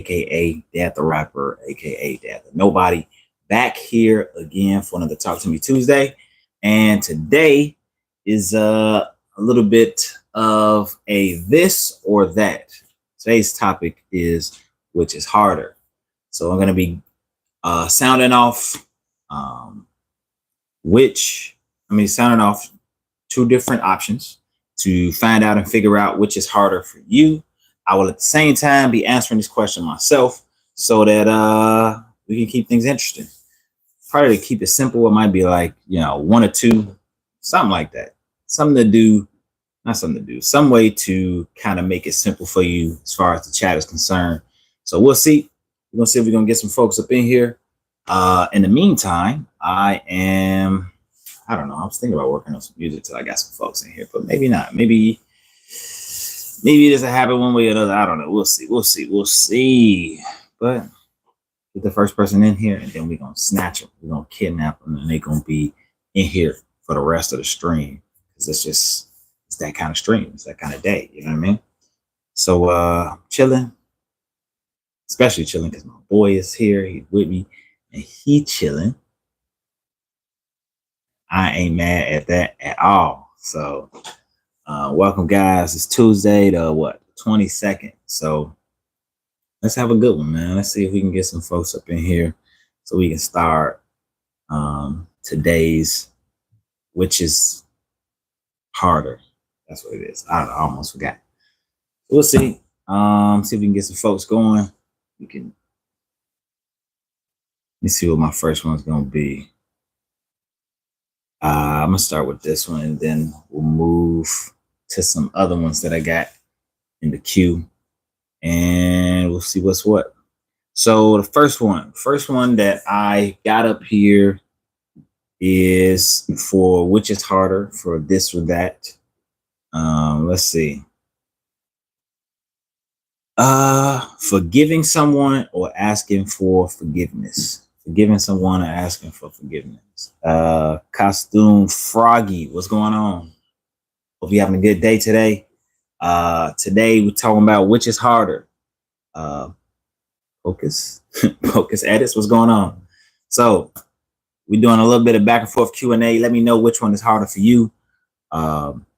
aka Dad the Rapper, aka Dad the Nobody, back here again for another Talk to Me Tuesday. And today is a little bit of a this or that. Today's topic is which is harder. So I'm going to be sounding off sounding off two different options to find out and figure out which is harder for you. I will at the same time be answering this question myself so that we can keep things interesting. Probably to keep it simple, it might be like, one or two, something like that. Some way to kind of make it simple for you as far as the chat is concerned. So we'll see. We're going to see if we're going to get some folks up in here. In the meantime, I was thinking about working on some music till I got some folks in here, but maybe not. Maybe it doesn't happen one way or another. I don't know. We'll see. But get the first person in here, and then we're going to snatch them. We're going to kidnap them, and they're going to be in here for the rest of the stream. Because it's that kind of stream. It's that kind of day. You know what I mean? So chilling. Especially chilling because my boy is here. He's with me, and he chilling. I ain't mad at that at all. So welcome, guys. It's Tuesday, the 22nd. So let's have a good one, man. Let's see if we can get some folks up in here so we can start today's, which is harder. That's what it is. I almost forgot. We'll see. See if we can get some folks going. Let me see what my first one's gonna be. I'm gonna start with this one, and then we'll move to some other ones that I got in the queue, and we'll see what's what. So the first one that I got up here is for which is harder, for this or that. Let's see. Forgiving someone or asking for forgiveness. Forgiving someone or asking for forgiveness. Costume Froggy, what's going on? Hope you're having a good day today. Today we're talking about which is harder. Focus Edits, what's going on? So we're doing a little bit of back and forth Q&A. Let me know which one is harder for you.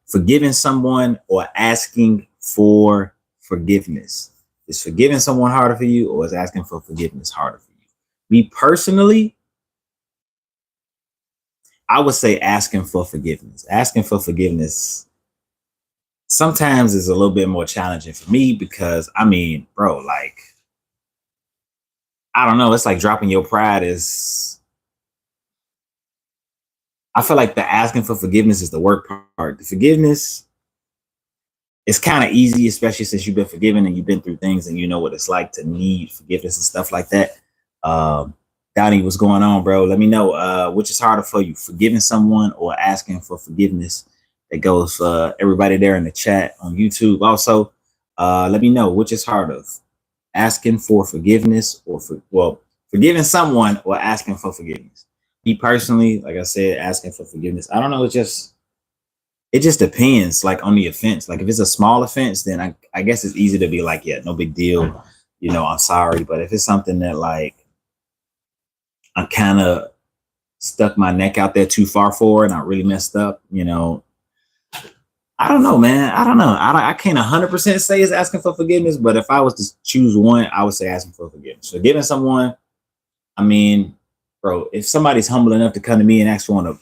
Forgiving someone or asking for forgiveness. Is forgiving someone harder for you, or is asking for forgiveness harder for you? Me personally, I would say asking for forgiveness. Asking for forgiveness sometimes is a little bit more challenging for me because, bro, like, I don't know. It's like dropping your pride is, I feel like the asking for forgiveness is the work part. The forgiveness, it's kind of easy, especially since you've been forgiven and you've been through things and you know what it's like to need forgiveness and stuff like that. Donnie, what's going on, bro? Let me know which is harder for you, forgiving someone or asking for forgiveness. That goes for everybody there in the chat on YouTube. Also, let me know which is harder, asking for forgiveness or forgiving someone or asking for forgiveness. Me personally, like I said, asking for forgiveness. I don't know. It just depends, like, on the offense. Like, if it's a small offense, then I guess it's easy to be like, yeah, no big deal. I'm sorry. But if it's something that, like, I kind of stuck my neck out there too far for and I really messed up, I don't know, man. I don't know. I can't 100% say it's asking for forgiveness, but if I was to choose one, I would say asking for forgiveness. Forgiving someone, bro, if somebody's humble enough to come to me and ask for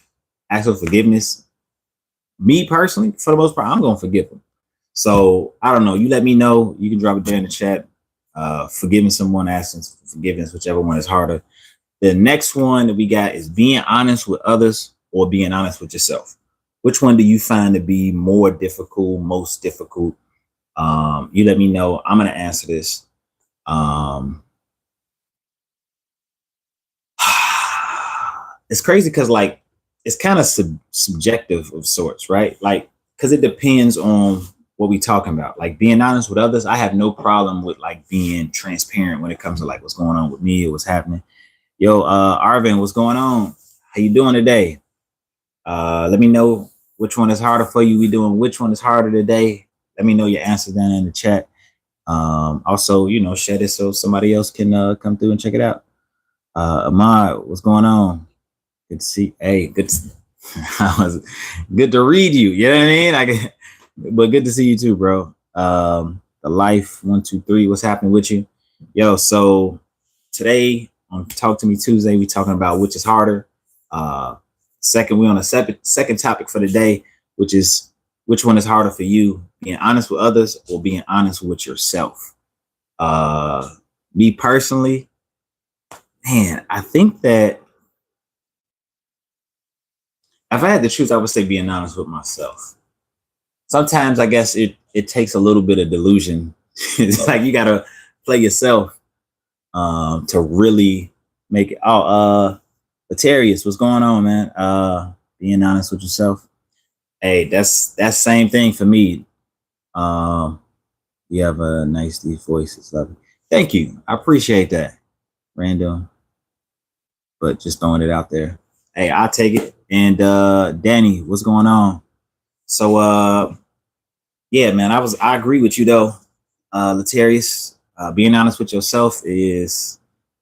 forgiveness, me personally, for the most part, I'm going to forgive them. So I don't know. You let me know. You can drop it there in the chat. Forgiving someone, asking for forgiveness, whichever one is harder. The next one that we got is being honest with others or being honest with yourself. Which one do you find to be more difficult, most difficult? You let me know. I'm going to answer this. It's crazy because, like, it's kind of subjective of sorts, right? Like, because it depends on what we talking about. Like, being honest with others, I have no problem with, like, being transparent when it comes to, like, what's going on with me or what's happening. Yo, Arvin, what's going on? How you doing today? Let me know which one is harder for you. We doing which one is harder today. Let me know your answer down in the chat. Also, you know, share this so somebody else can come through and check it out. Ahmad, what's going on? Good to see. Hey, good. Good to read you. You know what I mean? But good to see you too, bro. The life 123. What's happening with you, yo? So today on Talk to Me Tuesday, we talking about which is harder. We on a second topic for the day, which is which one is harder for you, being honest with others or being honest with yourself. Me personally, man, I think that if I had to choose, I would say being honest with myself. Sometimes I guess it takes a little bit of delusion. It's like you gotta play yourself to really make it. Latarius, what's going on, man? Being honest with yourself. Hey, that's same thing for me. You have a nice deep voice. It's lovely. Thank you. I appreciate that. Random, but just throwing it out there. Hey, I'll take it. And Danny, what's going on? So yeah, man, I agree with you though. Latarius, being honest with yourself is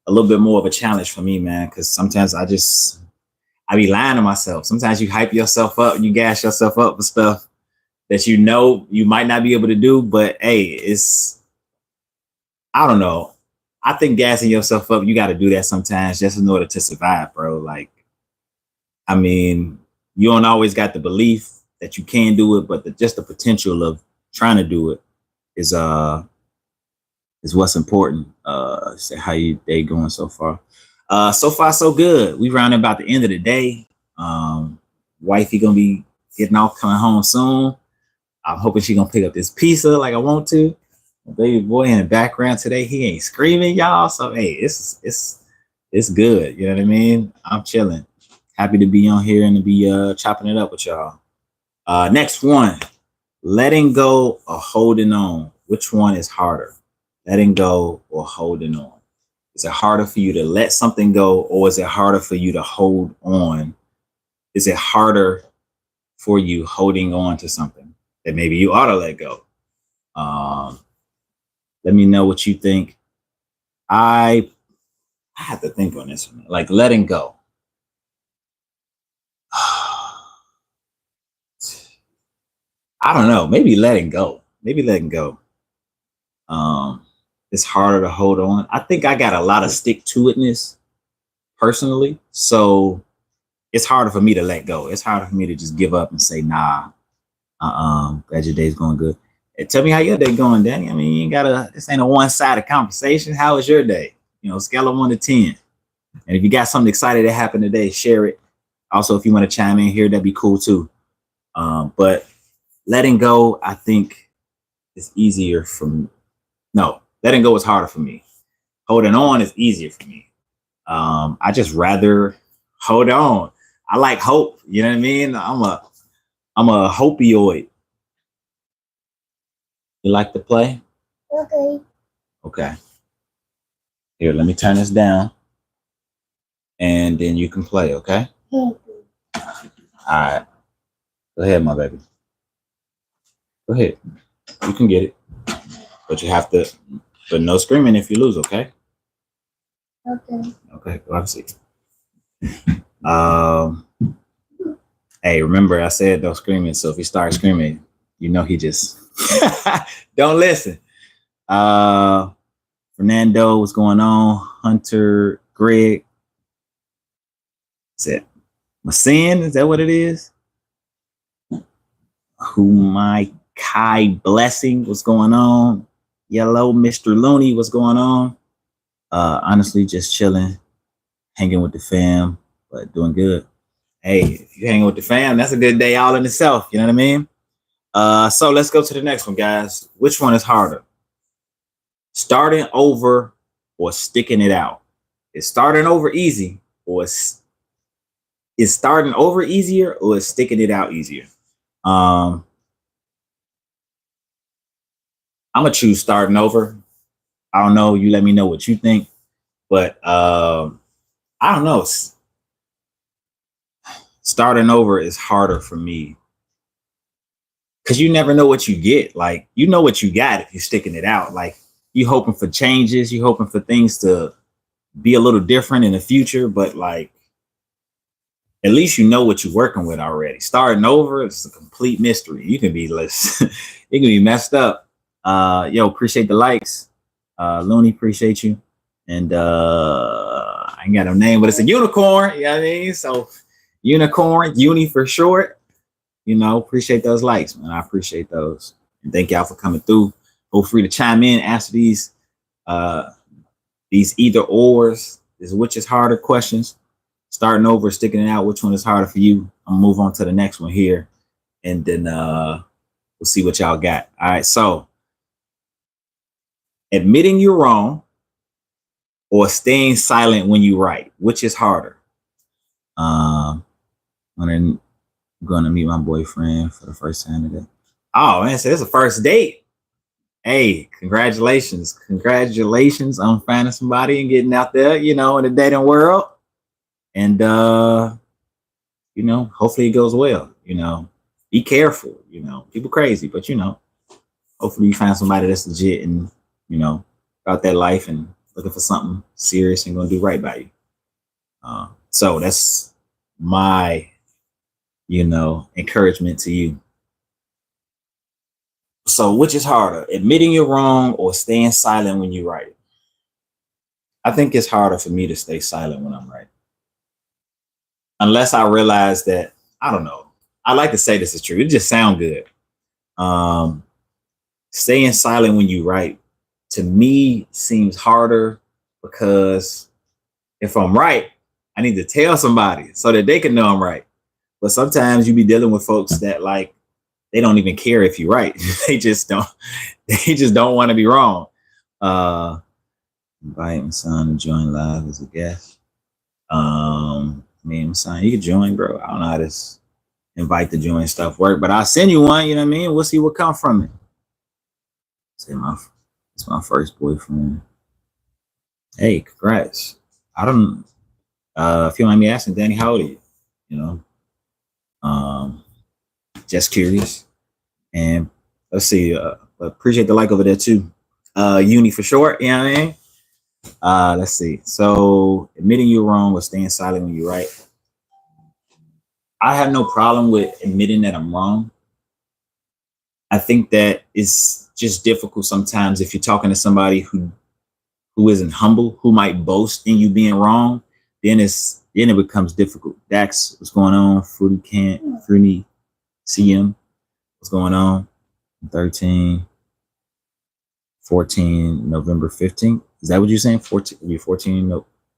a little bit more of a challenge for me, man, because sometimes I be lying to myself. Sometimes you hype yourself up, you gas yourself up for stuff that you know you might not be able to do, but hey, I don't know. I think gassing yourself up, you got to do that sometimes just in order to survive, bro. Like, I mean, you don't always got the belief that you can do it, but just the potential of trying to do it is what's important. Say how you day going so far. So far so good. We rounding about the end of the day. Wifey gonna be getting off, coming home soon. I'm hoping she gonna pick up this pizza like I want to. My baby boy in the background today, he ain't screaming, y'all. So hey, it's good. You know what I mean? I'm chilling. Happy to be on here and to be chopping it up with y'all. Next one, letting go or holding on. Which one is harder? Letting go or holding on? Is it harder for you to let something go, or is it harder for you to hold on? Is it harder for you holding on to something that maybe you ought to let go? Let me know what you think. I have to think on this one. Like letting go. I don't know. Maybe letting go. Maybe letting go. It's harder to hold on. I think I got a lot of stick to itness personally. So it's harder for me to let go. It's harder for me to just give up and say, nah, glad your day's going good. Hey, tell me how your day going, Danny. I mean, you ain't this ain't a one-sided conversation. How was your day? You know, scale of 1 to 10. And if you got something exciting that happened today, share it. Also, if you want to chime in here, that'd be cool too. But letting go, I think is easier letting go is harder for me. Holding on is easier for me. I just rather hold on. I like hope. You know what I mean? I'm a hopioid. You like to play? Okay. Okay. Here, let me turn this down. And then you can play, okay? All right. Go ahead, my baby. Go ahead. You can get it. But you have to, but no screaming if you lose, okay? Okay. Okay, well, see. Hey, remember I said don't screaming. So if he starts screaming, you know he just don't listen. Fernando, what's going on? Hunter, Greg. Is it Masin? Is that what it is? Who my Kai Blessing? What's going on? Yellow, Mr. Looney, what's going on? Honestly, just chilling, hanging with the fam, but doing good. Hey, if you're hanging with the fam, that's a good day all in itself. You know what I mean? So let's go to the next one, guys. Which one is harder? Starting over or sticking it out? Is starting over easy, or is starting over easier, or is sticking it out easier? I'm gonna choose starting over. I don't know. You let me know what you think, but I don't know. Starting over is harder for me because you never know what you get. Like, you know what you got if you're sticking it out. Like, you hoping for changes, you hoping for things to be a little different in the future, but like, at least you know what you're working with already. Starting over, it's a complete mystery. You can be less, it can be messed up. Yo, appreciate the likes. Looney, appreciate you. And I ain't got no name, but it's a unicorn. You know what I mean? So unicorn, uni for short. You know, appreciate those likes, man. I appreciate those. And thank y'all for coming through. Feel free to chime in, answer these either ors, is which is harder questions. Starting over, sticking it out, which one is harder for you? I'm gonna move on to the next one here, and then we'll see what y'all got. All right, so admitting you're wrong or staying silent when you right, which is harder? I'm gonna meet my boyfriend for the first time today. Oh man, so it's a first date. Hey, congratulations. Congratulations on finding somebody and getting out there, you know, in the dating world. And you know, hopefully it goes well. You know, be careful. You know, people crazy, but you know, hopefully you find somebody that's legit and, you know, about that life and looking for something serious and gonna do right by you. So that's my, you know, encouragement to you. So which is harder, admitting you're wrong or staying silent when you're right? I think it's harder for me to stay silent when I'm right. Unless I realize that, I don't know. I like to say this is true. It just sounds good. Staying silent when you're right, to me, seems harder because if I'm right, I need to tell somebody so that they can know I'm right. But sometimes you be dealing with folks that like, they don't even care if you're right. they just don't want to be wrong. Invite my son to join live as a guest. Me and my son, you can join, bro. I don't know how this invite to join stuff work, but I'll send you one, you know what I mean? We'll see what comes from it. Say it's my first boyfriend. Hey, congrats. I don't if you mind me asking, Danny, how old are you? You know? Just curious. And let's see, appreciate the like over there too. Uni for short, you know what I mean? Let's see. So admitting you're wrong or staying silent when you're right. I have no problem with admitting that I'm wrong. I think that it's just difficult sometimes if you're talking to somebody who isn't humble, who might boast in you being wrong, then it becomes difficult. Dax, what's going on? Fruity CM, what's going on? 13, 14, November 15th. Is that what you're saying? 14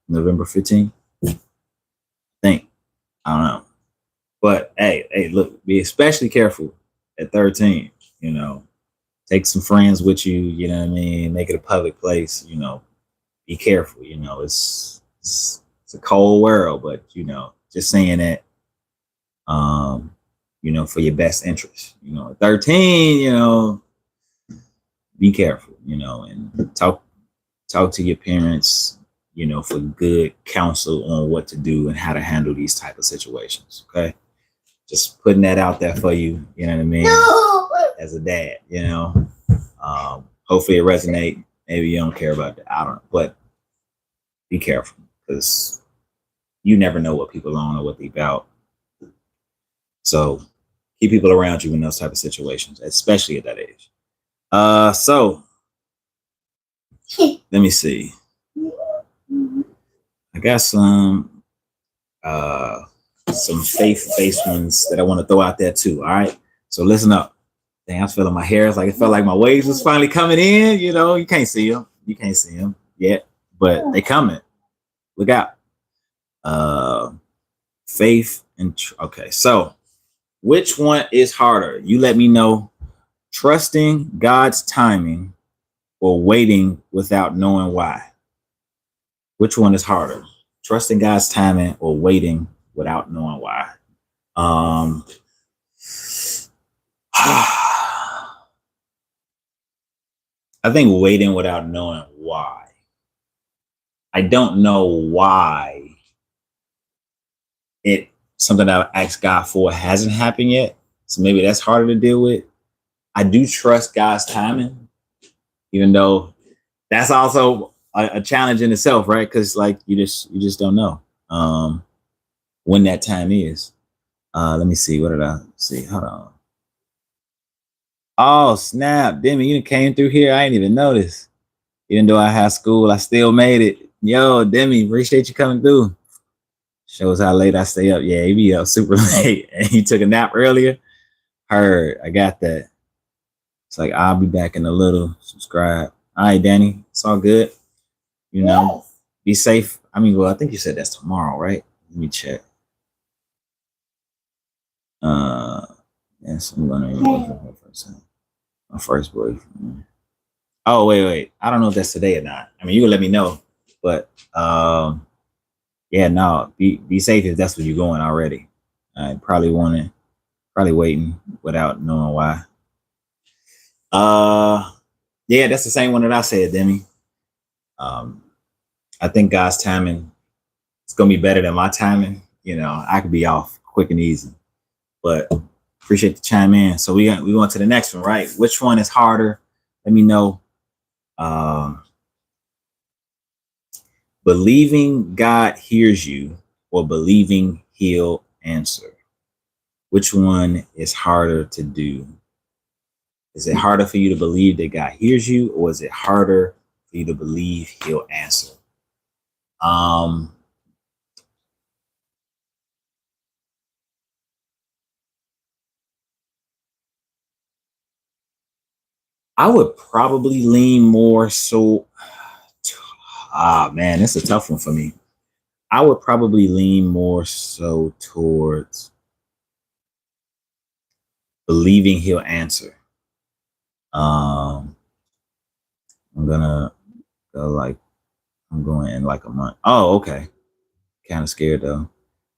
November 15th? I think. I don't know. But hey, look, be especially careful at 13, you know. Take some friends with you, you know what I mean? Make it a public place, you know. Be careful, you know. It's a cold world, but you know, just saying that you know, for your best interest. You know, at 13, you know, be careful, you know, and talk to your parents, you know, for good counsel on what to do and how to handle these type of situations. Okay. Just putting that out there for you, you know what I mean? No! As a dad, you know. Hopefully it resonates. Maybe you don't care about that. I don't know. But be careful because you never know what people are on or what they're about. So keep people around you in those type of situations, especially at that age. So let me see. I got some faith-based ones that I want to throw out there too. All right. So listen up. Dang, I was feeling my hair. It's like it felt like my waves was finally coming in. You know, you can't see them. You can't see them yet, but they coming. Look out. Faith and okay. So which one is harder? You let me know. Trusting God's timing or waiting without knowing why? Which one is harder? Trusting God's timing or waiting without knowing why? I think waiting without knowing why. I don't know why something that I asked God for hasn't happened yet. So maybe that's harder to deal with. I do trust God's timing, even though that's also a challenge in itself, right? Because like you just don't know when that time is. Let me see. What did I see? Hold on. Oh snap, Demi, you came through here. I didn't even notice. Even though I had school, I still made it. Yo, Demi, appreciate you coming through. Shows how late I stay up. Yeah, he be up super late. And he took a nap earlier. Heard. I got that. It's like I'll be back in a little. Subscribe. All right, Danny. It's all good. You know, be safe. I mean, well, I think you said that's tomorrow, right? Let me check. Yes, I'm gonna my first boyfriend. Oh, wait. I don't know if that's today or not. I mean, you can let me know. But yeah, no, be safe if that's where you're going already. I probably waiting without knowing why. Yeah, that's the same one that I said, Demi. I think God's timing is gonna be better than my timing. You know, I could be off quick and easy, but appreciate the chime in. So we going to the next one, right? Which one is harder? Let me know. Believing God hears you or believing He'll answer. Which one is harder to do? Is it harder for you to believe that God hears you, or is it harder for you to believe He'll answer? I would probably lean more so. Man, it's a tough one for me. I would probably lean more so towards believing He'll answer. I'm gonna go like I'm going in like a month. Oh, okay. Kind of scared though.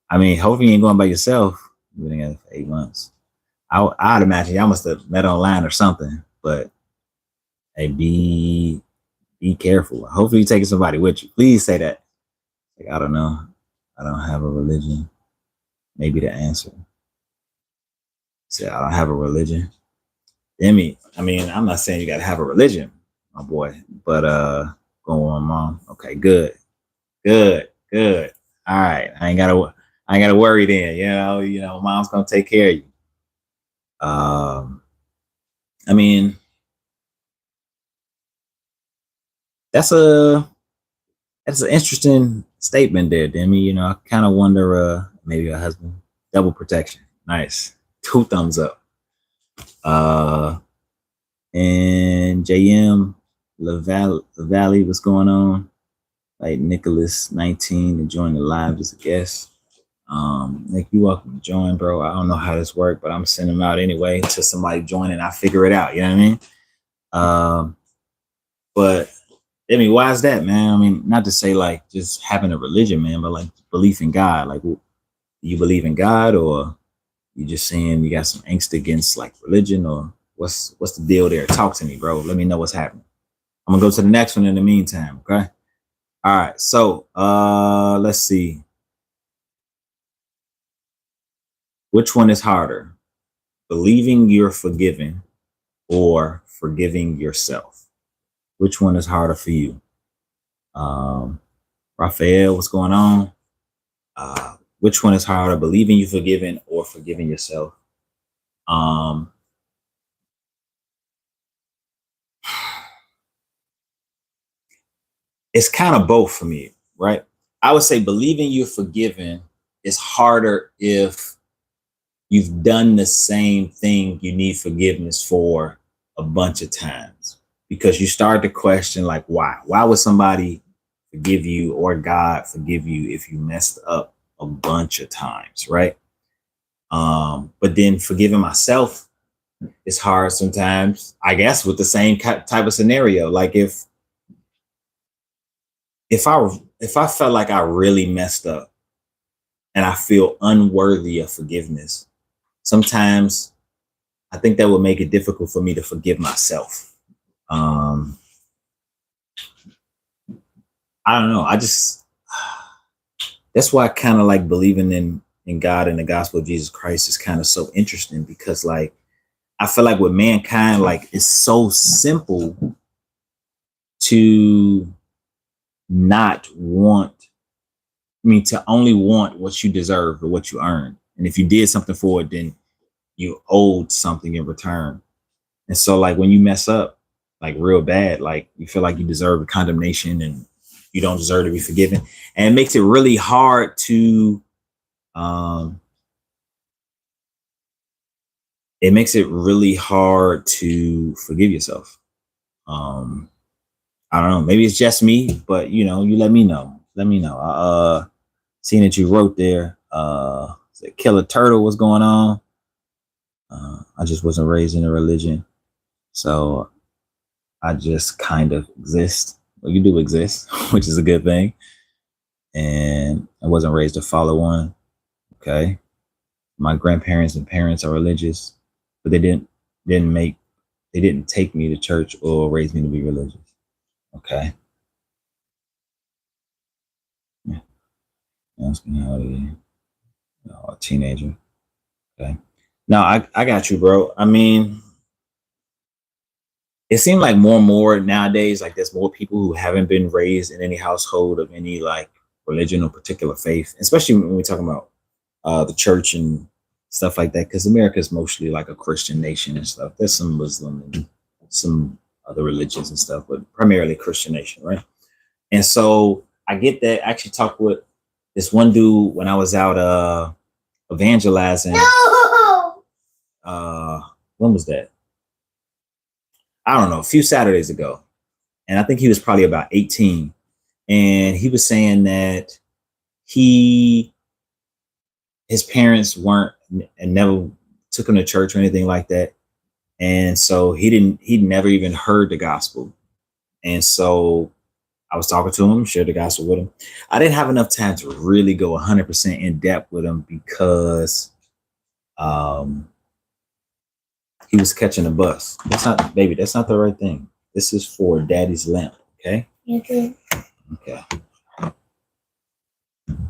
I mean, hopefully you ain't going by yourself. You've been together for 8 months. I'd imagine y'all must have met online or something. But hey, be careful. Hopefully you're taking somebody with you. Please say that. Like, I don't know. I don't have a religion. Maybe the answer. Say I don't have a religion. Demi, I mean, I'm not saying you gotta have a religion, my boy, but go on, mom. Okay, good. All right. I ain't gotta worry then. You know, mom's gonna take care of you. I mean, that's an interesting statement there, Demi. You know, I kind of wonder, maybe a husband, double protection. Nice. 2 thumbs up. And JM LaValley, what's going on? Like Nicholas 19 to join the live as a guest. Nick, you welcome to join, bro. I don't know how this works, but I'm sending them out anyway to somebody joining. I figure it out. You know what I mean? But I mean, why is that, man? I mean, not to say like just having a religion, man, but like belief in God. Like, you believe in God, or you just saying you got some angst against like religion, or what's the deal there? Talk to me, bro. Let me know what's happening. I'm gonna go to the next one in the meantime. Okay. All right. So let's see. Which one is harder? Believing you're forgiven or forgiving yourself? Which one is harder for you? Raphael, what's going on? Which one is harder, believing you're forgiven or forgiving yourself? It's kind of both for me, right? I would say believing you're forgiven is harder if you've done the same thing you need forgiveness for a bunch of times, because you start to question like, why would somebody forgive you or God forgive you if you messed up a bunch of times, right? But then forgiving myself is hard sometimes, I guess, with the same type of scenario. Like if I felt like I really messed up and I feel unworthy of forgiveness, sometimes I think that would make it difficult for me to forgive myself. I don't know. That's why I kind of like believing in God and the gospel of Jesus Christ is kind of so interesting, because like I feel like with mankind, like it's so simple to not want, to only want what you deserve or what you earn. And if you did something for it, then you owed something in return. And so like when you mess up like real bad, like you feel like you deserve a condemnation and you don't deserve to be forgiven. And it makes it really hard to um forgive yourself. I don't know, maybe it's just me, but you know, you let me know. Let me know. Seeing that you wrote there, Killer Turtle, what's going on? I just wasn't raised in a religion, so I just kind of exist. Well, you do exist, which is a good thing. And I wasn't raised to follow one. Okay. My grandparents and parents are religious, but they didn't take me to church or raise me to be religious. Okay. Yeah. Asking how it is. A teenager. Okay. No, I got you, bro. I mean, it seemed like more and more nowadays, like there's more people who haven't been raised in any household of any like religion or particular faith, especially when we're talking about the church and stuff like that, because America is mostly like a Christian nation and stuff. There's some Muslim and some other religions and stuff, but primarily Christian nation, right? And so I get that. I actually talked with this one dude when I was out evangelizing. No! When was that? I don't know, a few Saturdays ago. And I think he was probably about 18. And he was saying that his parents weren't and never took him to church or anything like that. And so he'd never even heard the gospel. And so I was talking to him, shared the gospel with him. I didn't have enough time to really go 100% in depth with him because he was catching a bus. That's not, baby, that's not the right thing. This is for daddy's lamp, okay? Okay. Okay.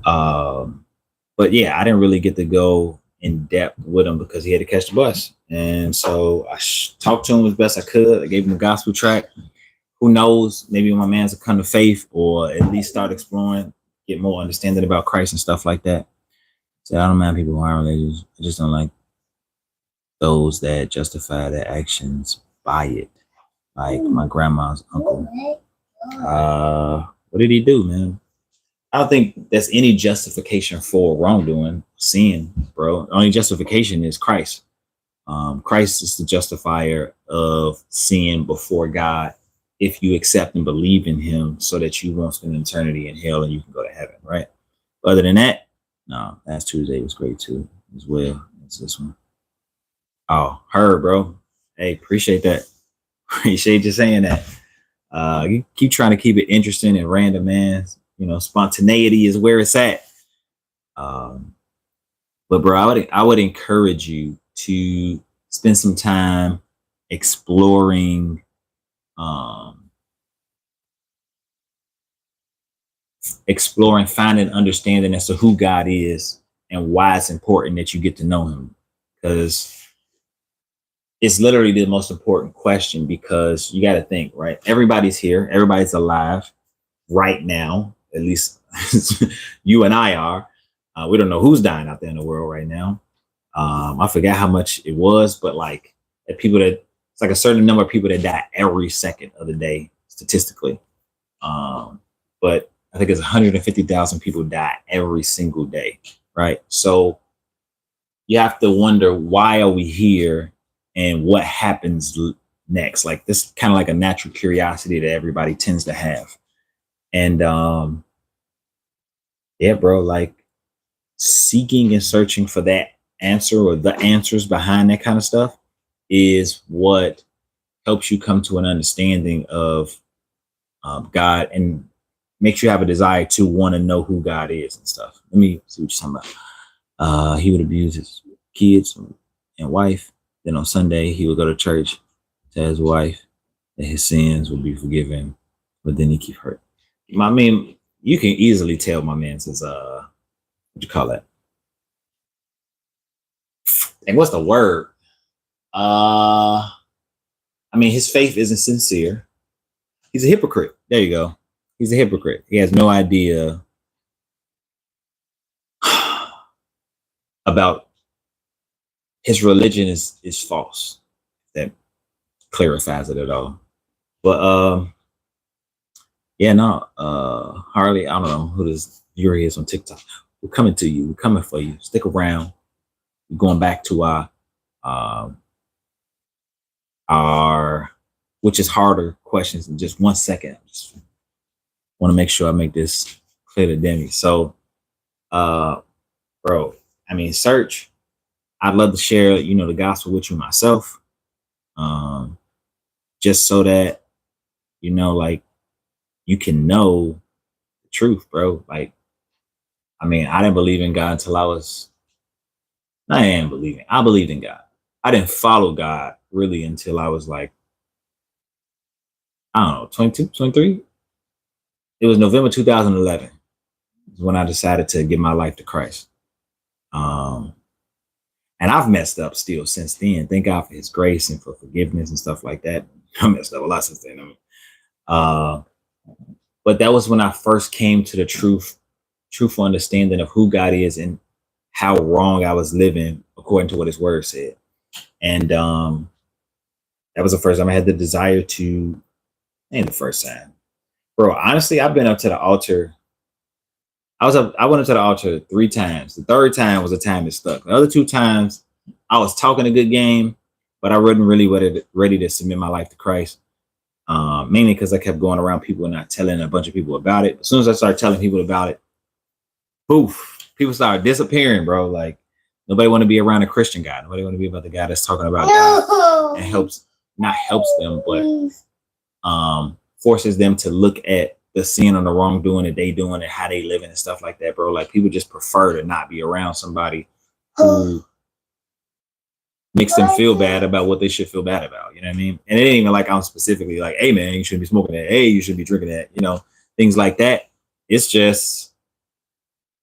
But yeah, I didn't really get to go in depth with him because he had to catch the bus. And so I talked to him as best I could. I gave him a gospel track. Who knows? Maybe my man's will come to faith or at least start exploring, get more understanding about Christ and stuff like that. So I don't mind people who aren't religious. I just don't like those that justify their actions by it. Like my grandma's uncle. What did he do, man? I don't think there's any justification for wrongdoing, sin, bro. The only justification is Christ. Christ is the justifier of sin before God if you accept and believe in him so that you won't spend eternity in hell and you can go to heaven, right? Other than that, no, last Tuesday was great too, as well. It's this one. Oh, her, bro. Hey, appreciate that. Appreciate you saying that. You keep trying to keep it interesting and random, man. You know, spontaneity is where it's at. But bro, I would encourage you to spend some time exploring finding understanding as to who God is and why it's important that you get to know him, because it's literally the most important question. Because you got to think, right? Everybody's here, everybody's alive right now, at least you and I are. We don't know who's dying out there in the world right now. I forgot how much it was, but like it's like a certain number of people that die every second of the day statistically. But I think it's 150,000 people die every single day, right? So you have to wonder, why are we here and what happens next? Like this kind of like a natural curiosity that everybody tends to have. And yeah, bro, like seeking and searching for that answer or the answers behind that kind of stuff is what helps you come to an understanding of God and makes you have a desire to want to know who God is and stuff. Let me see what you're talking about. He would abuse his kids and wife. Then on Sunday, he would go to church, tell his wife that his sins would be forgiven, but then he keep hurt. I mean, you can easily tell my man's is what you call that? And what's the word? I mean, his faith isn't sincere. He's a hypocrite. There you go. He's a hypocrite. He has no idea about his religion is false. That clarifies it at all. But yeah, no, Harley, I don't know who this Yuri is on TikTok. We're coming to you. We're coming for you. Stick around. We're going back to our which is harder questions in just 1 second. I just want to make sure I make this clear to Demi. So bro, I mean, search. I'd love to share, you know, the gospel with you myself. Just so that, you know, like you can know the truth, bro. Like, I mean, I didn't believe in God until I believed in God. I didn't follow God really until I was like, I don't know, 22, 23. It was November 2011 when I decided to give my life to Christ. And I've messed up still since then. Thank God for his grace and for forgiveness and stuff like that. I messed up a lot since then. I mean, but that was when I first came to the truthful understanding of who God is and how wrong I was living according to what his word said. And that was the first time I had the desire to, ain't the first time. Bro, honestly, I've been up to the altar. I went up to the altar 3 times. The third time was the time it stuck. The other 2 times, I was talking a good game, but I wasn't really ready to submit my life to Christ. Mainly because I kept going around people and not telling a bunch of people about it. As soon as I started telling people about it, poof, people started disappearing, bro. Like, nobody want to be around a Christian guy. Nobody want to be about the guy that's talking about God and helps them, but forces them to look at the sin and the wrongdoing that they doing and how they living and stuff like that, bro. Like, people just prefer to not be around somebody who makes them feel bad about what they should feel bad about. You know what I mean? And it ain't even like I'm specifically like, hey man, you shouldn't be smoking that. Hey, you shouldn't be drinking that. You know, things like that. It's just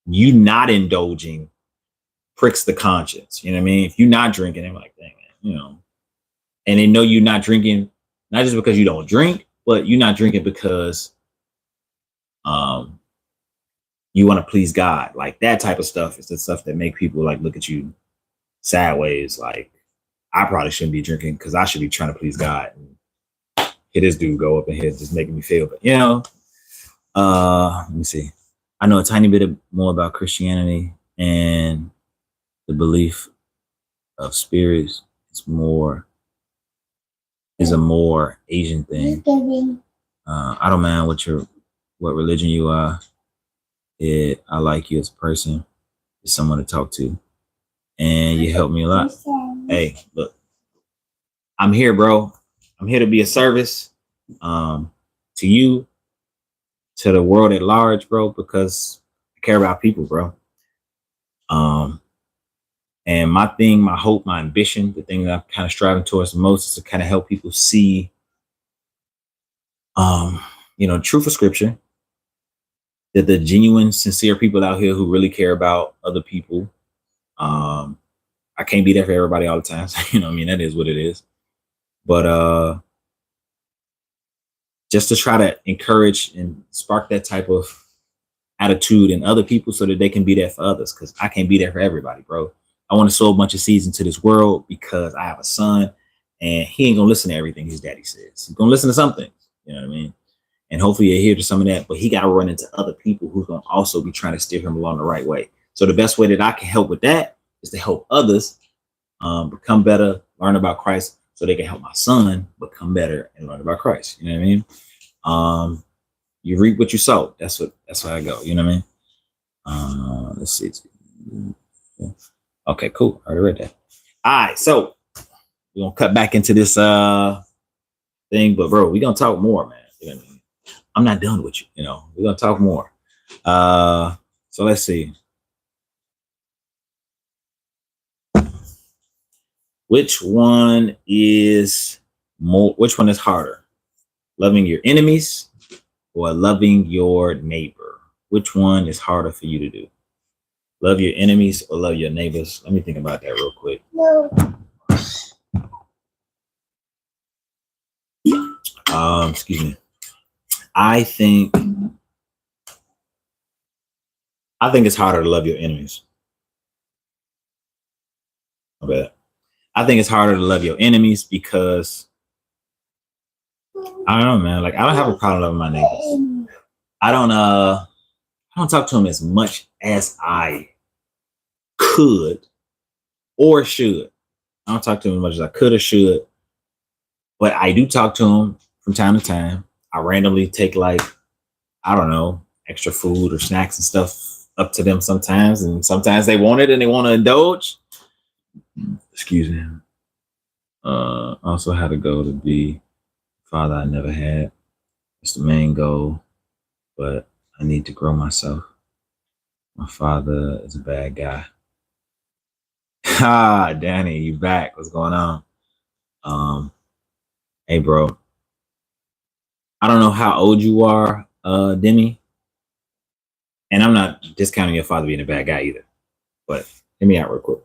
you not indulging pricks the conscience. You know what I mean? If you're not drinking, I'm like, dang man, you know. And they know you're not drinking, not just because you don't drink, but you're not drinking because you want to please God. Like, that type of stuff is the stuff that make people like look at you sideways. Like, I probably shouldn't be drinking because I should be trying to please God. And hit this dude go up in here just making me feel, but you know, let me see. I know a tiny bit more about Christianity and the belief of spirits. Is a more Asian thing. I don't mind what religion you are. I like you as a person, as someone to talk to, and you help me a lot. Hey, look, I'm here, bro. I'm here to be a service to you, to the world at large, bro, because I care about people, bro. And my thing, my hope, my ambition, the thing that I'm kind of striving towards the most is to kind of help people see, you know, truth of scripture, that the genuine, sincere people out here who really care about other people. I can't be there for everybody all the time. So, you know what I mean? That is what it is. But just to try to encourage and spark that type of attitude in other people so that they can be there for others. Because I can't be there for everybody, bro. I want to sow a bunch of seeds into this world because I have a son and he ain't going to listen to everything his daddy says. He's going to listen to something, you know what I mean? And hopefully you hear to some of that, but he got to run into other people who's going to also be trying to steer him along the right way. So the best way that I can help with that is to help others become better, learn about Christ, so they can help my son become better and learn about Christ. You know what I mean? You reap what you sow. That's how I go. You know what I mean? Let's see. Okay, cool. I already read that. All right, so we're gonna cut back into this thing, but bro, we're gonna talk more, man. You know what I mean? I'm not done with you, you know. We're gonna talk more. So let's see. Which one is harder? Loving your enemies or loving your neighbor? Which one is harder for you to do? Love your enemies or love your neighbors? Let me think about that real quick. No. Excuse me. I think it's harder to love your enemies. I bet. I think it's harder to love your enemies because I don't know, man. Like I don't have a problem loving my neighbors. I don't talk to them as much as I could or should. I don't talk to them as much as I could or should, but I do talk to them from time to time. I randomly take like, I don't know, extra food or snacks and stuff up to them sometimes, and sometimes they want it and they want to indulge. Excuse me. Also had a goal to be father I never had. It's the main goal, but I need to grow myself. My father is a bad guy. Ah, Danny, you back? What's going on? Hey, bro. I don't know how old you are, Demi, and I'm not discounting your father being a bad guy either. But hear me out real quick.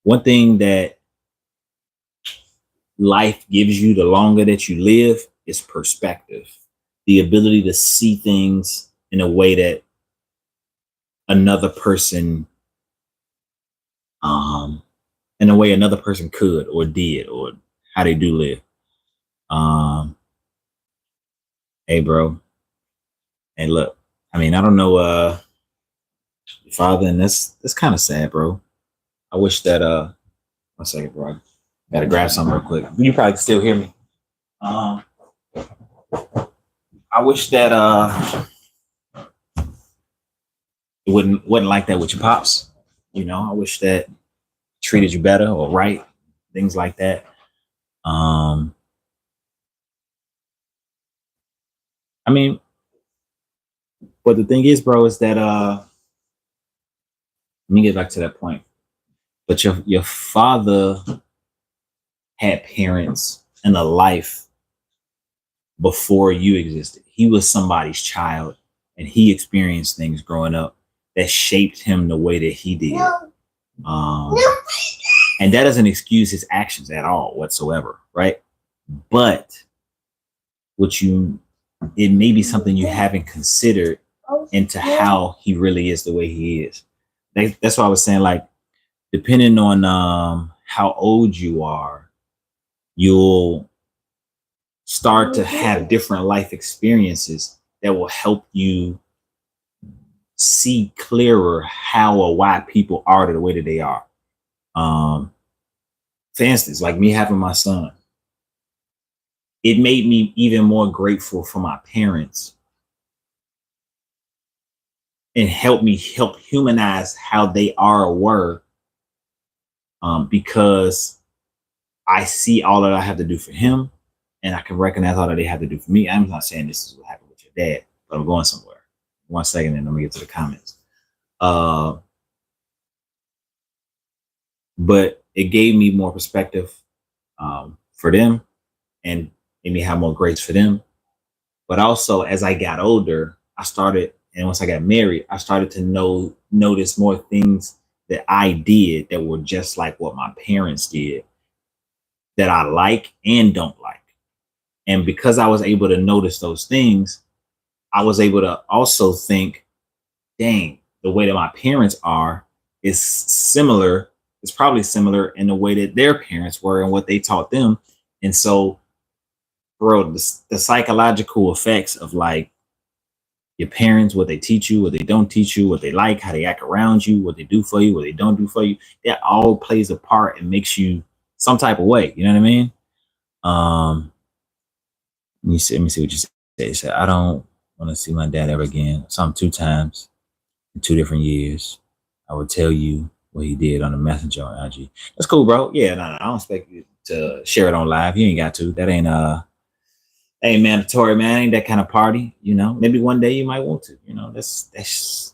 One thing that life gives you the longer that you live is perspective, the ability to see things in a way that another person, in a way another person could or did, or how they do live. Hey, bro. Hey, look. I mean, I don't know, your father, and that's kind of sad, bro. I wish that 1 second, bro. I gotta grab something real quick. You probably can still hear me. I wish that it wasn't like that with your pops. You know, I wish that treated you better or right, things like that. I mean, but the thing is, bro, is that let me get back to that point. But your father had parents and a life before you existed. He was somebody's child, and he experienced things growing up that shaped him the way that he did. And that doesn't excuse his actions at all whatsoever, right? But it may be something you haven't considered into how he really is the way he is. That's why I was saying, like, depending on how old you are, you'll start to have different life experiences that will help you see clearer how or why people are the way that they are. For instance, like me having my son, it made me even more grateful for my parents and helped me humanize how they are or were, because I see all that I have to do for him, and I can recognize all that they have to do for me. I'm not saying this is what happened with your dad, but I'm going somewhere. 1 second, and let me get to the comments. But it gave me more perspective for them, and made me have more grace for them. But also, as I got older, and once I got married, I started to notice more things that I did that were just like what my parents did, that I like and don't like. And because I was able to notice those things, I was able to also think, dang, the way that my parents are is similar. It's probably similar in the way that their parents were and what they taught them. And so, bro, the psychological effects of like your parents, what they teach you, what they don't teach you, what they like, how they act around you, what they do for you, what they don't do for you, that all plays a part and makes you some type of way. You know what I mean? Let me see what you said. You said, I don't want to see my dad ever again. Some 2 times in 2 different years. I would tell you what he did on the messenger on IG. That's cool, bro. Yeah, no, I don't expect you to share it on live. You ain't got to. That ain't mandatory, man. Ain't that kind of party, you know. Maybe one day you might want to, you know. That's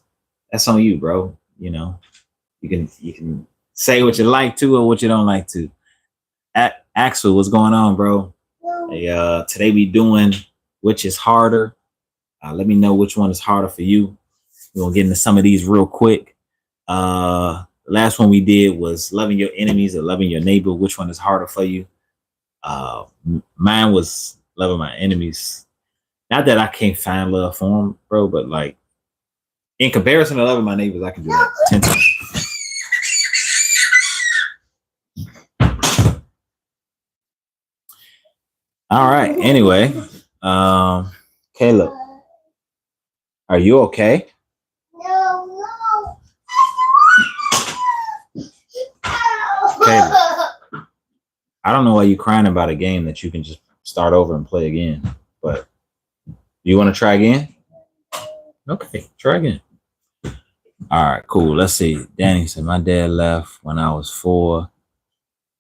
on you, bro. You know, you can say what you like to or what you don't like to. Axel, what's going on, bro? Hey, today we doing which is harder. Let me know which one is harder for you. We're gonna get into some of these real quick. The last one we did was loving your enemies or loving your neighbor. Which one is harder for you? Mine was loving my enemies. Not that I can't find love for them, bro, but like in comparison to loving my neighbors, I can do that 10 times. All right. Anyway, Caleb, are you okay? No. Caleb, I don't know why you're crying about a game that you can just start over and play again, but you want to try again? Okay, try again. All right, cool. Let's see. Danny said, my dad left when I was 4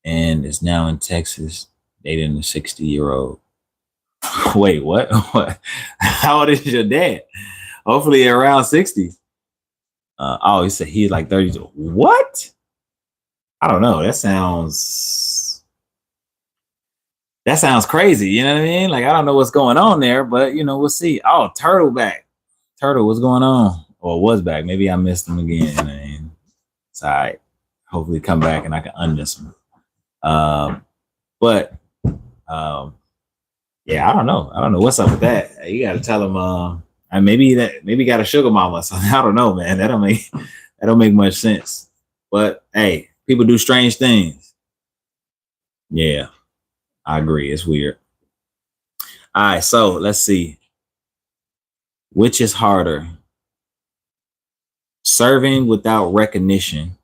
and is now in Texas dating a 60-year-old. Wait, what? What? How old is your dad? Hopefully around 60. Oh, he said he's like 32. What? I don't know. That sounds crazy. You know what I mean? Like, I don't know what's going on there, but you know, we'll see. Oh, Turtle back. Turtle, what's going on? Or was back. Maybe I missed him again. I mean, it's all right. Hopefully come back and I can unmiss him. But yeah, I don't know. I don't know what's up with that. You gotta tell him maybe got a sugar mama or something. I don't know, man. That don't make much sense. But hey, people do strange things. Yeah, I agree. It's weird. All right, so let's see. Which is harder? Serving without recognition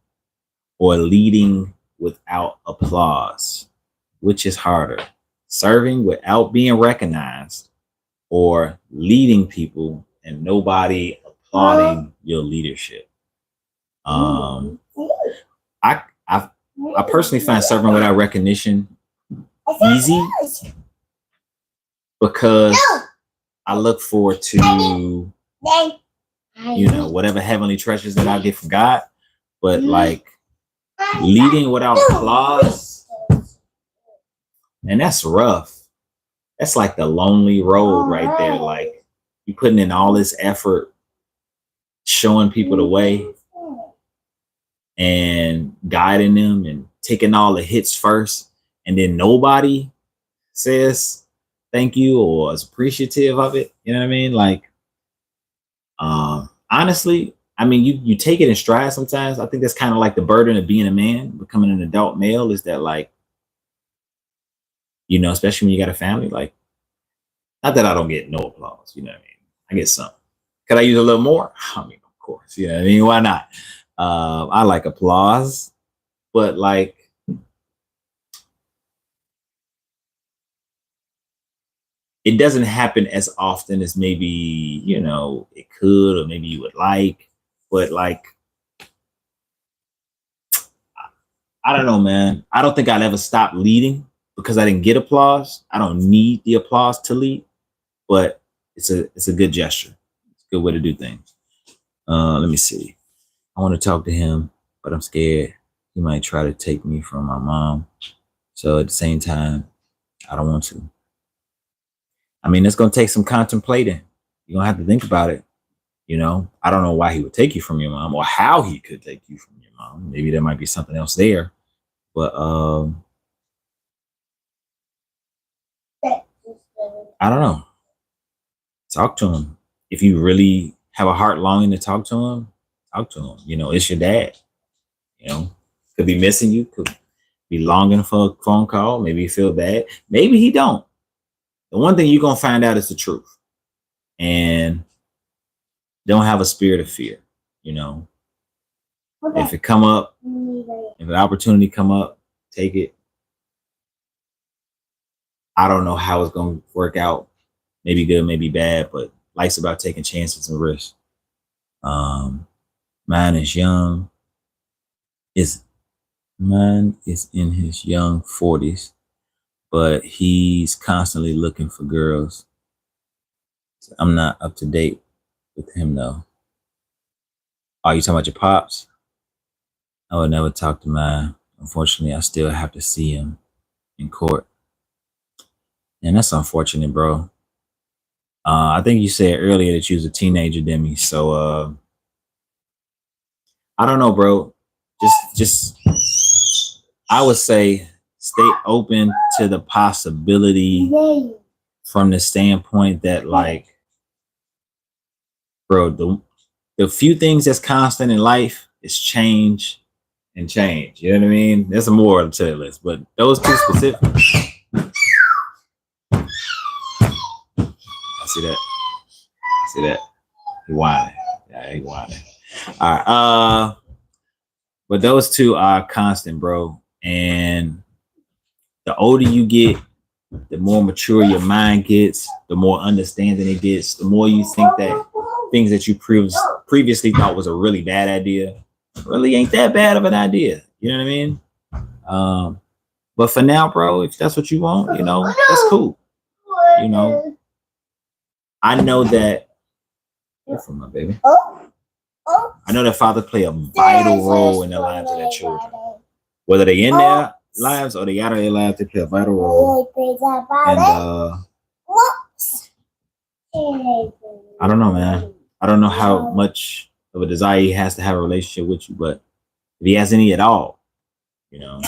or leading without applause? Which is harder? Serving without being recognized or leading people and nobody applauding your leadership? I personally find serving without recognition easy because I look forward to, you know, whatever heavenly treasures that I get from God. But like leading without applause, and that's rough. That's like the lonely road right there. Like you putting in all this effort, showing people the way and guiding them and taking all the hits first. And then nobody says thank you or is appreciative of it. You know what I mean? Like, honestly, I mean, you take it in stride sometimes. I think that's kind of like the burden of being a man, becoming an adult male, is that like, you know, especially when you got a family, like, not that I don't get no applause, you know what I mean? I get some. Could I use a little more? I mean, of course, you know what I mean? Why not? I like applause, but like, it doesn't happen as often as maybe, you know, it could, or maybe you would like, but like, I don't know, man. I don't think I'd ever stop leading because I didn't get applause. I don't need the applause to lead, but it's a good gesture. It's a good way to do things. Let me see. I want to talk to him, but I'm scared he might try to take me from my mom. So at the same time, I don't want to. I mean, it's going to take some contemplating. You're going to have to think about it. You know, I don't know why he would take you from your mom or how he could take you from your mom. Maybe there might be something else there. But I don't know. Talk to him. If you really have a heart longing to talk to him, talk to him. You know, it's your dad. You know, could be missing you, could be longing for a phone call. Maybe you feel bad. Maybe he don't. The one thing you're going to find out is the truth. And don't have a spirit of fear. You know, if it come up, if an opportunity come up, take it. I don't know how it's going to work out. Maybe good, maybe bad, but life's about taking chances and risks. Mine is young. Mine is in his young 40s, but he's constantly looking for girls. So I'm not up to date with him though. Are you talking about your pops? I would never talk to mine. Unfortunately, I still have to see him in court. And that's unfortunate, bro. I think you said earlier that you was a teenager, Demi. So I don't know, bro. Just I would say stay open to the possibility from the standpoint that, like, bro, the few things that's constant in life is change and change. You know what I mean? There's some more to the list, but those two specific. I see that. See that? He whining. Yeah, he whining. All right. But those two are constant, bro. And the older you get, the more mature your mind gets, the more understanding it gets, the more you think that things that you previously thought was a really bad idea really ain't that bad of an idea. You know what I mean? But for now, bro, if that's what you want, you know, that's cool. You know, I know that for my baby. I know that fathers play a vital role in the lives of their children. Whether they in their lives or they out of their lives, they play a vital role. And I don't know, man. I don't know how much of a desire he has to have a relationship with you, but if he has any at all, you know,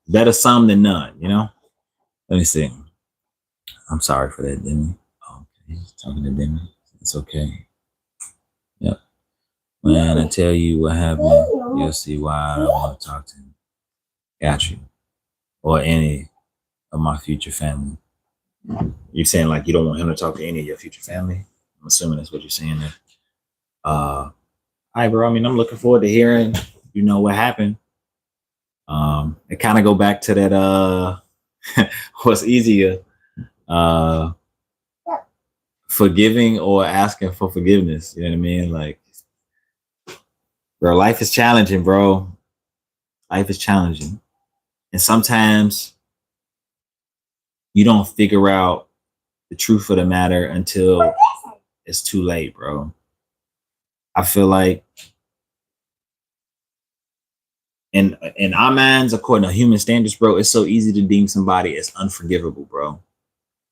better some than none, you know? Let me see. I'm sorry for that, Demi. Okay, he's talking to Demi. It's okay. Yep. When I tell you what happened, you'll see why I don't want to talk to him. Got you. Or any of my future family. You're saying like you don't want him to talk to any of your future family? I'm assuming that's what you're saying there. All right, bro. I mean, I'm looking forward to hearing, you know, what happened. It kind of go back to that what's easier, forgiving or asking for forgiveness. You know what I mean? Like, bro, life is challenging, bro. Life is challenging. And sometimes you don't figure out the truth of the matter until it's too late, bro. I feel like in our minds, according to human standards, bro, it's so easy to deem somebody as unforgivable, bro.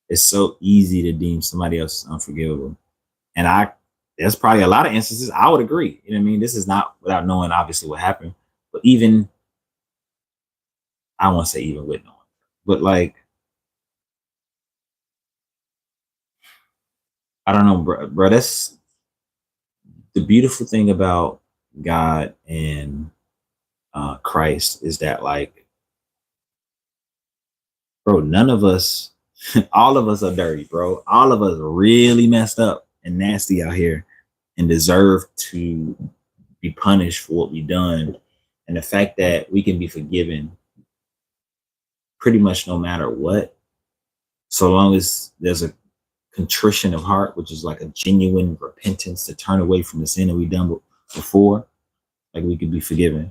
It's so easy to deem somebody else unforgivable. And there's probably a lot of instances I would agree. You know what I mean? This is not without knowing obviously what happened, but even, I don't want to say even with knowing, but like, I don't know, bro. That's the beautiful thing about God and Christ is that, like, bro, none of us, all of us are dirty, bro. All of us are really messed up and nasty out here and deserve to be punished for what we've done. And the fact that we can be forgiven pretty much no matter what, so long as there's a contrition of heart, which is like a genuine repentance to turn away from the sin that we've done before, like, we could be forgiven.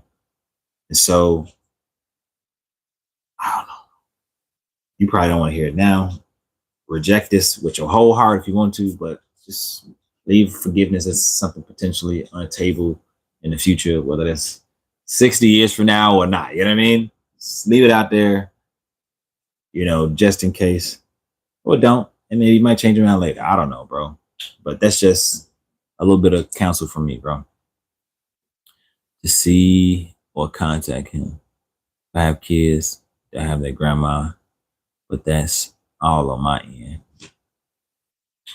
And so, I don't know. You probably don't want to hear it now. Reject this with your whole heart if you want to, but just leave forgiveness as something potentially on the table in the future, whether that's 60 years from now or not. You know what I mean? Just leave it out there, you know, just in case. Or don't. And maybe you might change around later. I don't know, bro. But that's just a little bit of counsel from me, bro. To see or contact him. If I have kids, I have their grandma, but that's all on my end.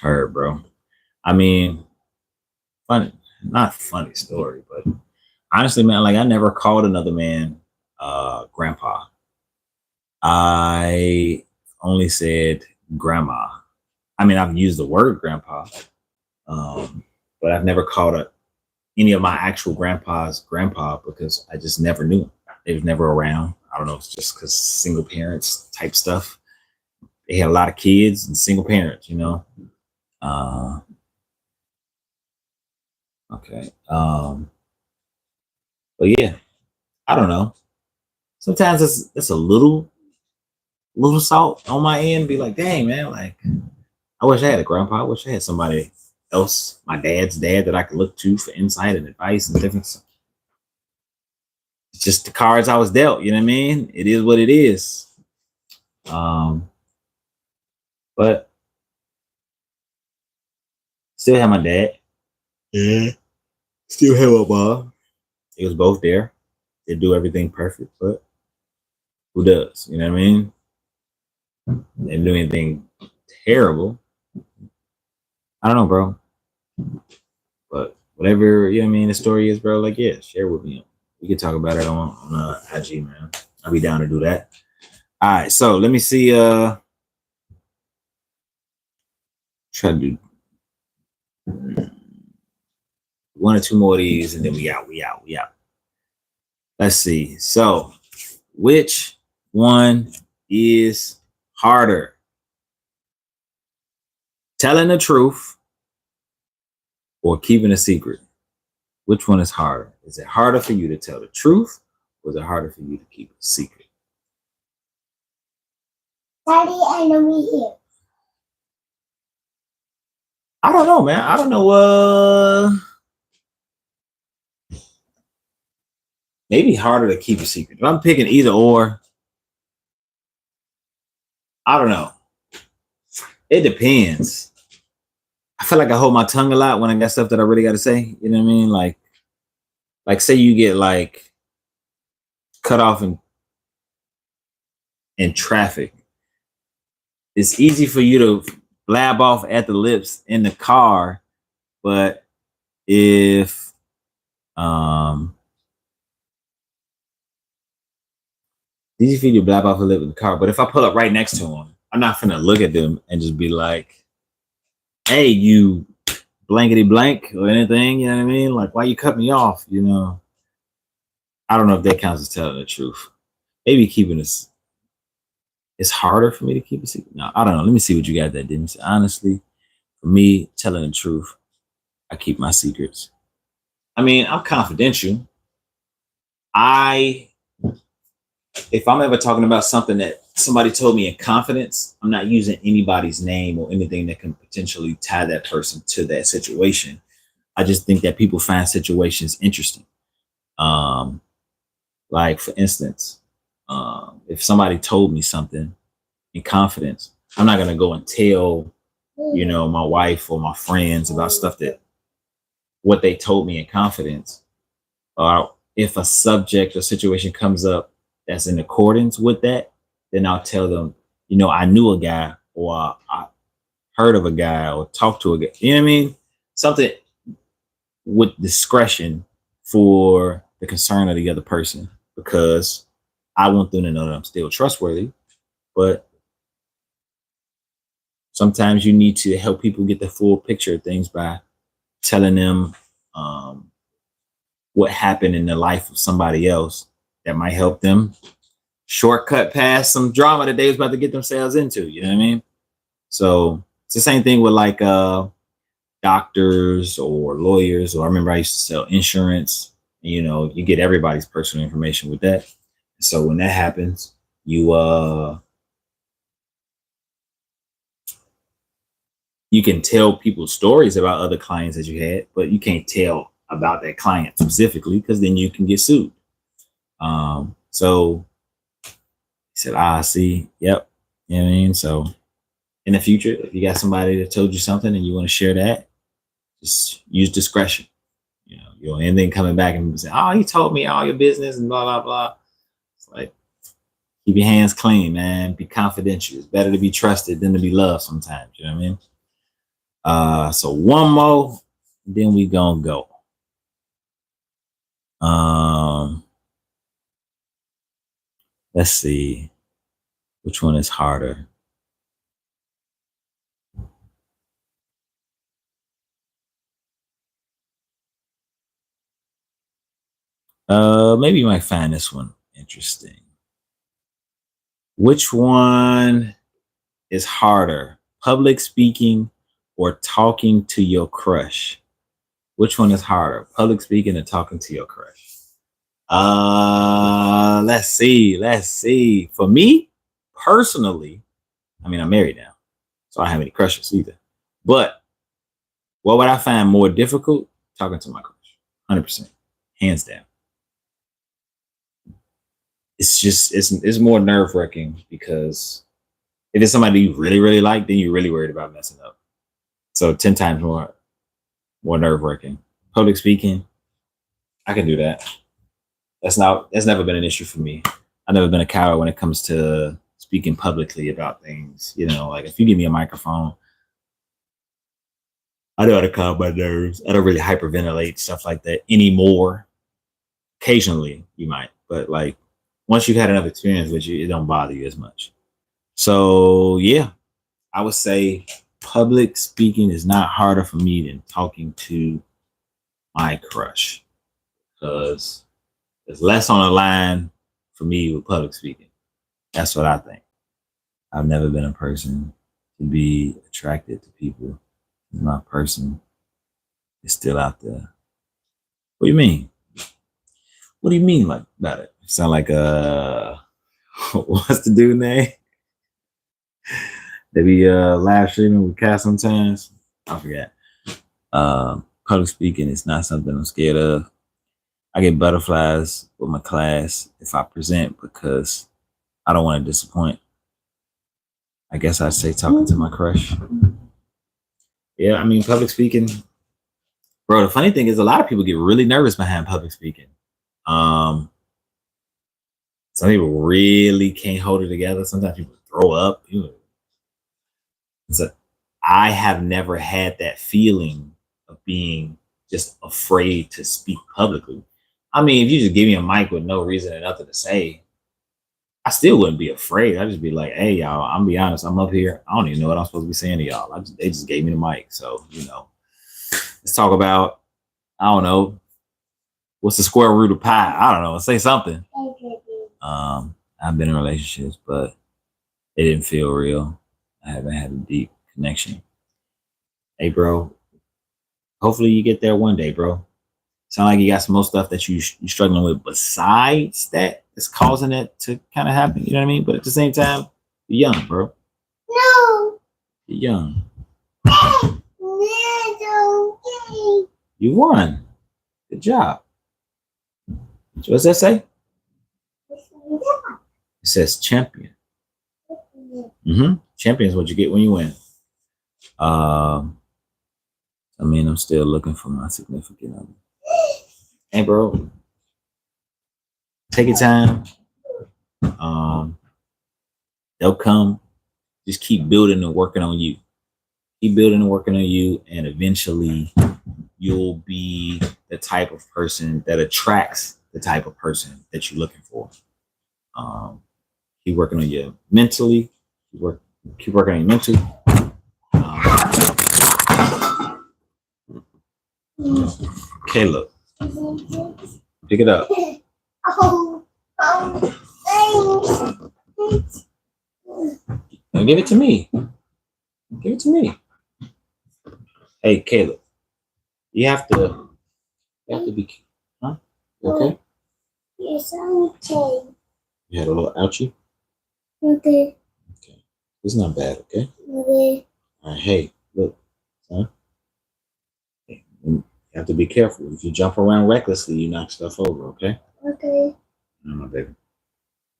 Heard, bro. I mean, funny, not funny story, but honestly, man, like, I never called another man grandpa. I only said grandma. I mean, I've used the word grandpa, but I've never called any of my actual grandpas grandpa because I just never knew him. They was never around. I don't know if it's just because single parents type stuff. They had a lot of kids and single parents, you know. Okay. But yeah, I don't know. Sometimes it's a little salt on my end. Be like, dang, man, like, I wish I had a grandpa. I wish I had somebody else, my dad's dad, that I could look to for insight and advice and different stuff. It's just the cards I was dealt. You know what I mean? It is what it is. But still have my dad. Yeah. Still have my mom. It was both there. They do everything perfect, but Who does? You know what I mean? They didn't do anything terrible. I don't know, bro. But whatever, you know what I mean, the story is, bro, like, yeah, share with me. We can talk about it on IG, man. I'll be down to do that. All right, so let me see. Try to do one or two more of these, and then we out. Let's see. So, which one is harder? Telling the truth or keeping a secret? Which one is harder? Is it harder for you to tell the truth, or is it harder for you to keep a secret? Daddy, I know me here. I don't know, man. I don't know. Maybe harder to keep a secret. If I'm picking either or, I don't know. It depends. I feel like I hold my tongue a lot when I got stuff that I really got to say. You know what I mean? Like say you get like cut off in traffic. It's easy for you to blab off at the lips in the car, but if it's easy for you to blab off a lip in the car, but if I pull up right next to them, I'm not gonna look at them and just be like, "Hey, you blankety blank" or anything. You know what I mean? Like, why you cut me off? You know, I don't know if that counts as telling the truth. Maybe keeping this. It's harder for me to keep a secret. No, I don't know. Let me see what you got that didn't say. Honestly, for me, telling the truth, I keep my secrets. I mean, I'm confidential. If I'm ever talking about something that somebody told me in confidence, I'm not using anybody's name or anything that can potentially tie that person to that situation. I just think that people find situations interesting. Like for instance, if somebody told me something in confidence, I'm not gonna go and tell, my wife or my friends about stuff that what they told me in confidence. Or if a subject or situation comes up that's in accordance with that, then I'll tell them, I knew a guy or I heard of a guy or talked to a guy. You know what I mean? Something with discretion for the concern of the other person, because I want them to know that I'm still trustworthy. But sometimes you need to help people get the full picture of things by telling them what happened in the life of somebody else that might help them shortcut past some drama that they was about to get themselves into. You know what I mean? So it's the same thing with like doctors or lawyers, or I remember I used to sell insurance. You get everybody's personal information with that. So when that happens, you can tell people stories about other clients that you had, but you can't tell about that client specifically, because then you can get sued. So he said, see, yep. You know what I mean? So in the future, if you got somebody that told you something and you want to share that, just use discretion. And then coming back and say, "Oh, he told me all your business and blah blah blah." It's like, keep your hands clean, man. Be confidential. It's better to be trusted than to be loved sometimes. You know what I mean? So one more, then we gonna go. Let's see, which one is harder? Maybe you might find this one interesting. Which one is harder, public speaking or talking to your crush? Which one is harder, public speaking or talking to your crush? Let's see. For me personally, I mean, I'm married now, so I don't have any crushes either. But what would I find more difficult? Talking to my crush, 100%, hands down. It's more nerve wracking, because if it's somebody you really really like, then you're really worried about messing up. So 10 times more nerve wracking. Public speaking, I can do that. That's never been an issue for me. I've never been a coward when it comes to speaking publicly about things. You know, like if you give me a microphone, I know how to calm my nerves. I don't really hyperventilate, stuff like that anymore. Occasionally you might, but like once you've had enough experience with you, it don't bother you as much. So yeah, I would say public speaking is not harder for me than talking to my crush, because there's less on the line for me with public speaking. That's what I think. I've never been a person to be attracted to people. My person is still out there. What do you mean? What do you mean like about it? You sound like what's the dude name? They be live streaming with Cat sometimes. I forget. Public speaking is not something I'm scared of. I get butterflies with my class if I present because I don't want to disappoint. I guess I'd say talking to my crush. Yeah, I mean, public speaking, bro. The funny thing is, a lot of people get really nervous behind public speaking. Some people really can't hold it together. Sometimes people throw up. So I have never had that feeling of being just afraid to speak publicly. I mean, if you just give me a mic with no reason and nothing to say, I still wouldn't be afraid. I'd just be like, hey, y'all, I'm be honest, I'm up here. I don't even know what I'm supposed to be saying to y'all. They just gave me the mic. So, let's talk about, I don't know, what's the square root of pi? I don't know. Say something. I've been in relationships, but it didn't feel real. I haven't had a deep connection. Hey, bro, hopefully you get there one day, bro. Sound like you got some more stuff that you're struggling with besides that is causing it to kind of happen. You know what I mean? But at the same time, you're young, bro. No. You're young. No. You won. Good job. So what's that say? It says champion. Champion is what you get when you win. I mean, I'm still looking for my significant other. Hey, bro, take your time. They'll come. Just keep building and working on you. Keep building and working on you, and eventually you'll be the type of person that attracts the type of person that you're looking for. Keep working on you mentally. Keep working on your mental. Caleb, pick it up. Now give it to me. Give it to me. Hey, Caleb, you have to be, huh? You okay? Yes, I'm okay. You had a little ouchie? Okay. Okay. It's not bad, okay? Okay. All right, hey, look, son. Hey, you have to be careful. If you jump around recklessly, you knock stuff over, okay? Okay. No, my baby.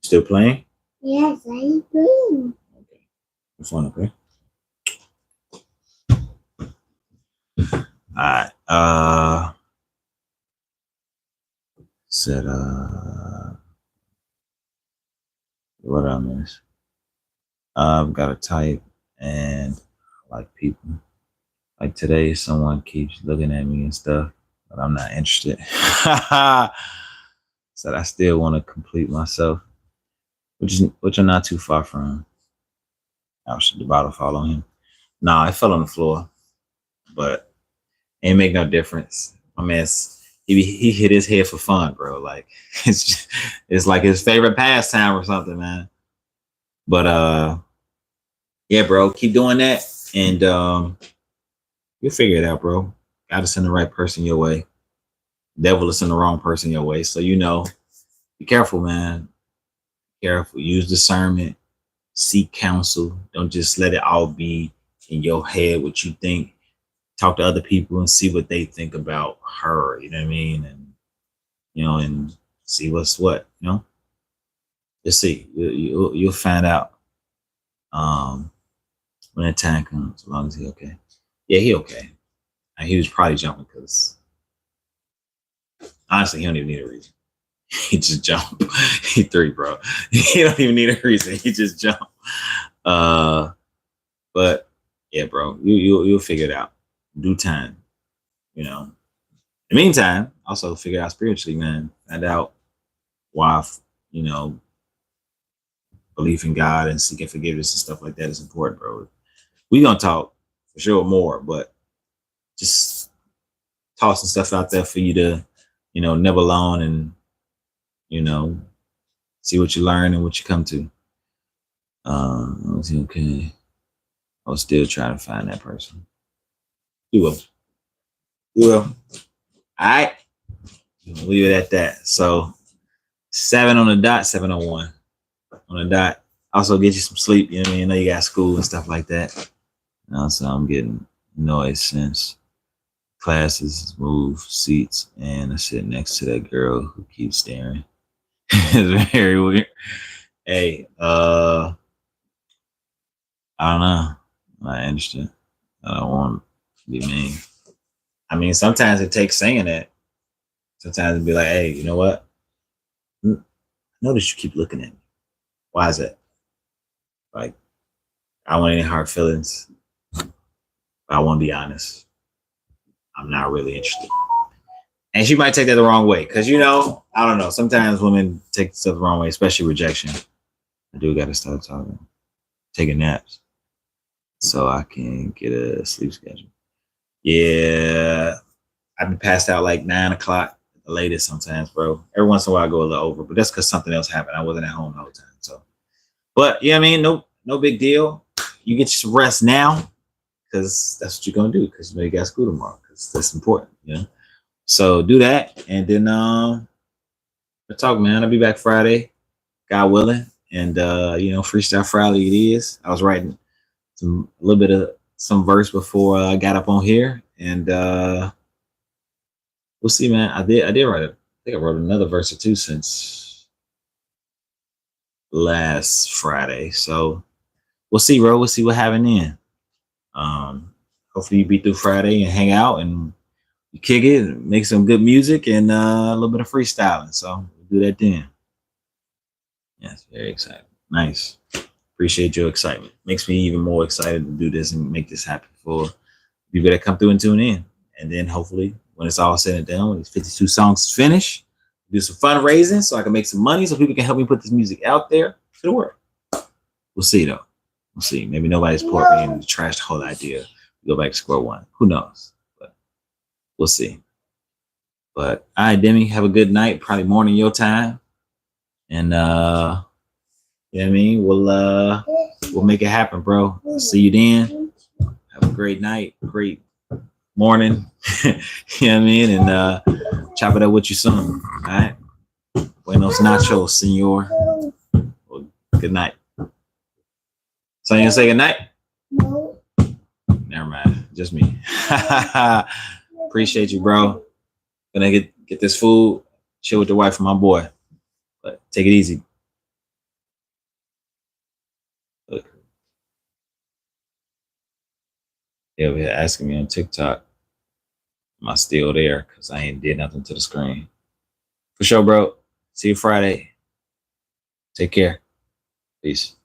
Still playing? Yes, I'm playing. Okay. Have fun, okay? All right. Said what I miss? I've got a type, and I like people. Like today, someone keeps looking at me and stuff, but I'm not interested. Said I still want to complete myself, which I'm not too far from. I should the bottle fall on him. Nah, it fell on the floor, but ain't make no difference. My man, he hit his head for fun, bro. Like it's like his favorite pastime or something, man. But yeah, bro, keep doing that, and you'll figure it out, bro. Gotta send the right person your way. Devil is send the wrong person your way. So be careful, man. Be careful. Use discernment. Seek counsel. Don't just let it all be in your head what you think. Talk to other people and see what they think about her. You know what I mean? And and see what's what. Just see. You'll find out when the time comes. As long as he okay. Yeah, he okay. And he was probably jumping because honestly, he don't even need a reason. He just jump. He 3, bro. He don't even need a reason. He just jump. But yeah, bro, you'll figure it out. Due time, you know. In the meantime, also figure out spiritually, man. Find out why, you know, belief in God and seeking forgiveness and stuff like that is important, bro. We gonna talk for sure more, but just tossing stuff out there for you to, you know, nibble alone and, you know, see what you learn and what you come to. Okay. I was still trying to find that person. You will. You will. All right. We'll leave it at that. So 7 on the dot, 7:01 on the dot. Also get you some sleep. You know what I mean? I know you got school and stuff like that. And also I'm getting noise since classes move seats and I sit next to that girl who keeps staring. It's very weird. Hey, I don't know. I understand. I don't want to be mean. I mean, sometimes it takes saying that. Sometimes it'd be like, hey, you know what? I notice you keep looking at me. Why is that? Like, I don't want any hard feelings. But I want to be honest. I'm not really interested. And she might take that the wrong way. Because, you know, I don't know. Sometimes women take stuff the wrong way, especially rejection. I do got to start talking, taking naps so I can get a sleep schedule. Yeah. I've been passed out like 9 o'clock, the latest sometimes, bro. Every once in a while I go a little over, but that's because something else happened. I wasn't at home the whole time. So, but yeah, I mean, no big deal. You get some rest now because that's what you're going to do because you know you got school tomorrow because that's important, you know? So do that. And then, we'll talk, man. I'll be back Friday, God willing. And, you know, Freestyle Friday it is. I was writing a little bit of some verse before I got up on here. And, we'll see, man. I did write it. I think I wrote another verse or two since last Friday. So we'll see, bro. We'll see what happened then. Hopefully you be through Friday and hang out and you kick it, and make some good music and a little bit of freestyling. So we'll do that then. Yes, very excited. Nice. Appreciate your excitement. Makes me even more excited to do this and make this happen for people that come through and tune in. And then hopefully when it's all said and done, when these 52 songs is finished, do some fundraising so I can make some money so people can help me put this music out there to the world. We'll see though. We'll see. Maybe nobody's poured me in to trash the whole idea. Go back to square one. Who knows? But we'll see. But all right, Demi, have a good night. Probably morning your time. And you know what I mean? We'll make it happen, bro. See you then. Have a great night, great morning. You know what I mean? And chop it up with you soon. All right. Buenos nachos, senor. Well, good night. So you gonna say good night? No. Never mind. Just me. Appreciate you, bro. Gonna get this food, chill with the wife and my boy. But take it easy. Look. They over here asking me on TikTok, am I still there? Because I ain't did nothing to the screen. For sure, bro. See you Friday. Take care. Peace.